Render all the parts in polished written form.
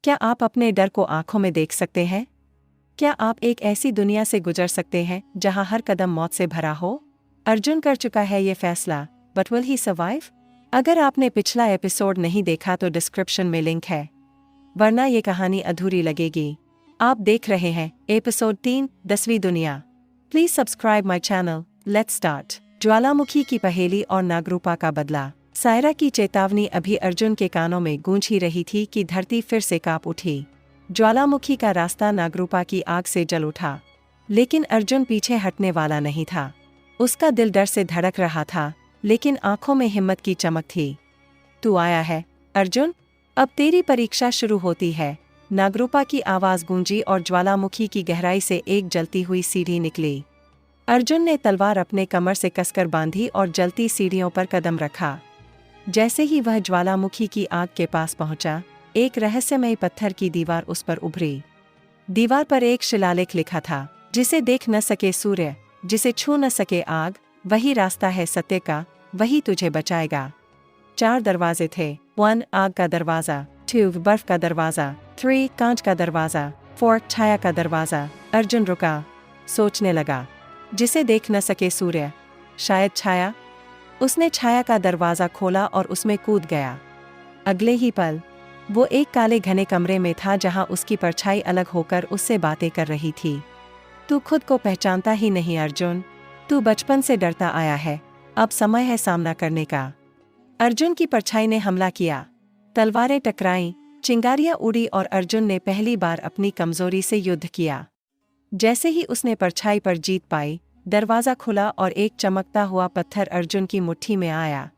क्या आप अपने डर को आंखों में देख सकते हैं? क्या आप एक ऐसी दुनिया से गुजर सकते हैं जहां हर कदम मौत से भरा हो? अर्जुन कर चुका है ये फैसला, बट विल ही सर्वाइव? अगर आपने पिछला एपिसोड नहीं देखा तो डिस्क्रिप्शन में लिंक है, वरना ये कहानी अधूरी लगेगी। आप देख रहे हैं एपिसोड 3, 10वीं दुनिया। Please subscribe my channel. Let's start. ज्वालामुखी की पहेली और नागरूपा का बदला। सायरा की चेतावनी अभी अर्जुन के कानों में गूंज ही रही थी कि धरती फिर से कांप उठी। ज्वालामुखी का रास्ता नागरूपा की आग से जल उठा, लेकिन अर्जुन पीछे हटने वाला नहीं था। उसका दिल डर से धड़क रहा था, लेकिन आंखों में हिम्मत की चमक थी। तू आया है अर्जुन, अब तेरी परीक्षा शुरू होती है। नागरूपा की आवाज गूंजी और ज्वालामुखी की गहराई से एक जलती हुई सीढ़ी निकली। अर्जुन ने तलवार अपने कमर से कसकर बांधी और जलती सीढ़ियों पर कदम रखा। जैसे ही वह ज्वालामुखी की आग के पास पहुंचा, एक रहस्यमयी पत्थर की दीवार उस पर उभरी। दीवार पर एक शिलालेख लिखा था, जिसे देख न सके सूर्य, जिसे छू न सके आग, वही रास्ता है सत्य का, वही तुझे बचाएगा। 4 दरवाजे थे। 1 आग का दरवाजा, 2 बर्फ का दरवाजा, 3 कांच का दरवाजा, 4 छाया का दरवाजा। अर्जुन रुका, सोचने लगा। जिसे देख न सके सूर्य, शायद छाया। उसने छाया का दरवाजा खोला और उसमें कूद गया। अगले ही पल वो एक काले घने कमरे में था जहां उसकी परछाई अलग होकर उससे बातें कर रही थी। तू खुद को पहचानता ही नहीं अर्जुन, तू बचपन से डरता आया है, अब समय है सामना करने का। अर्जुन की परछाई ने हमला किया। तलवारें टकराईं, चिंगारियां उड़ी और अर्जुन ने पहली बार अपनी कमजोरी से युद्ध किया। जैसे ही उसने परछाई पर जीत पाई, दरवाजा खुला और एक चमकता हुआ पत्थर अर्जुन की मुट्ठी में आया।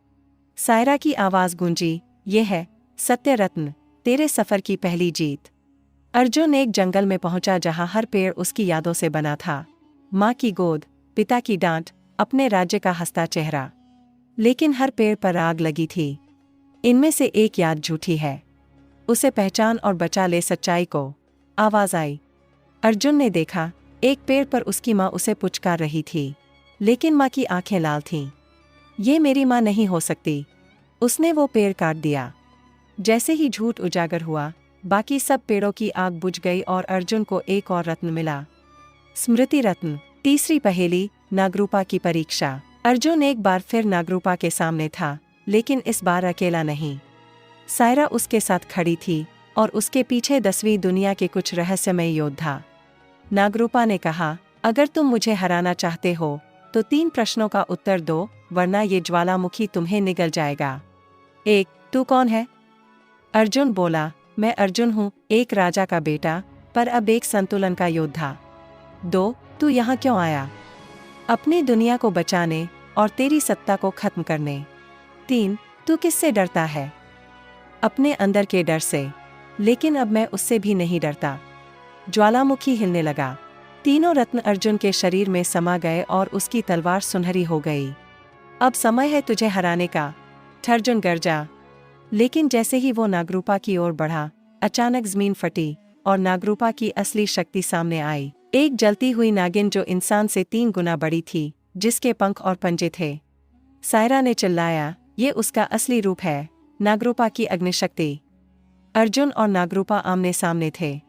सायरा की आवाज गूंजी, ये है सत्य रत्न, तेरे सफर की पहली जीत। अर्जुन एक जंगल में पहुंचा जहां हर पेड़ उसकी यादों से बना था। माँ की गोद, पिता की डांट, अपने राज्य का हंसता चेहरा। लेकिन हर पेड़ पर आग लगी थी। इनमें से एक याद झूठी है, उसे पहचान और बचा ले सच्चाई को। आवाज आई। अर्जुन ने देखा, एक पेड़ पर उसकी माँ उसे पुचकार रही थी, लेकिन माँ की आंखें लाल थीं। ये मेरी माँ नहीं हो सकती। उसने वो पेड़ काट दिया। जैसे ही झूठ उजागर हुआ, बाकी सब पेड़ों की आग बुझ गई और अर्जुन को एक और रत्न मिला, स्मृति रत्न। तीसरी पहेली, नागरूपा की परीक्षा। अर्जुन एक बार फिर नागरूपा के सामने था, लेकिन इस बार अकेला नहीं। सायरा उसके साथ खड़ी थी और उसके पीछे 10वीं दुनिया के कुछ रहस्यमय योद्धा। नागरूपा ने कहा, अगर तुम मुझे हराना चाहते हो तो 3 प्रश्नों का उत्तर दो, वरना ये ज्वालामुखी तुम्हें निगल जाएगा। 1 तू कौन है? अर्जुन बोला, मैं अर्जुन हूँ, एक राजा का बेटा, पर अब एक संतुलन का योद्धा। 2 तू यहाँ क्यों आया? अपनी दुनिया को बचाने और तेरी सत्ता को खत्म करने। 3 तू किससे डरता है? अपने अंदर के डर से, लेकिन अब मैं उससे भी नहीं डरता। ज्वालामुखी हिलने लगा। तीनों रत्न अर्जुन के शरीर में समा गए और उसकी तलवार सुनहरी हो गई। अब समय है तुझे हराने का, अर्जुन गरजा। लेकिन जैसे ही वो नागरूपा की ओर बढ़ा, अचानक जमीन फटी और नागरूपा की असली शक्ति सामने आई। एक जलती हुई नागिन जो इंसान से 3 गुना बड़ी थी, जिसके पंख और पंजे थे। सायरा ने चिल्लाया, ये उसका असली रूप है, नागरूपा की अग्निशक्ति। अर्जुन और नागरूपा आमने सामने थे।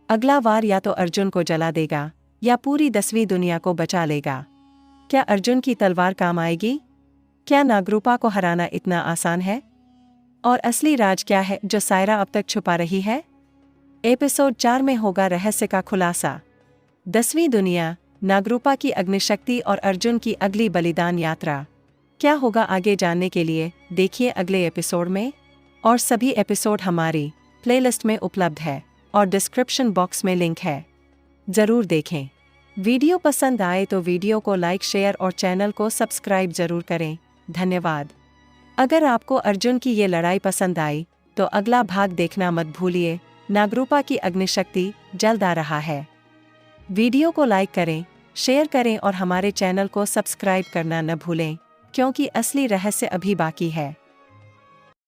अगला वार या तो अर्जुन को जला देगा या पूरी 10वीं दुनिया को बचा लेगा। क्या अर्जुन की तलवार काम आएगी? क्या नागरूपा को हराना इतना आसान है? और असली राज क्या है जो सायरा अब तक छुपा रही है? एपिसोड 4 में होगा रहस्य का खुलासा। 10वीं दुनिया, नागरूपा की अग्निशक्ति और अर्जुन की अगली बलिदान यात्रा। क्या होगा आगे जानने के लिए देखिए अगले एपिसोड में। और सभी एपिसोड हमारी प्लेलिस्ट में उपलब्ध है और डिस्क्रिप्शन बॉक्स में लिंक है, जरूर देखें। वीडियो पसंद आए तो वीडियो को लाइक, शेयर और चैनल को सब्सक्राइब जरूर करें। धन्यवाद। अगर आपको अर्जुन की ये लड़ाई पसंद आई तो अगला भाग देखना मत भूलिए। नागरूपा की अग्निशक्ति जल्द आ रहा है। वीडियो को लाइक करें, शेयर करें और हमारे चैनल को सब्सक्राइब करना न भूलें, क्योंकि असली रहस्य अभी बाकी है।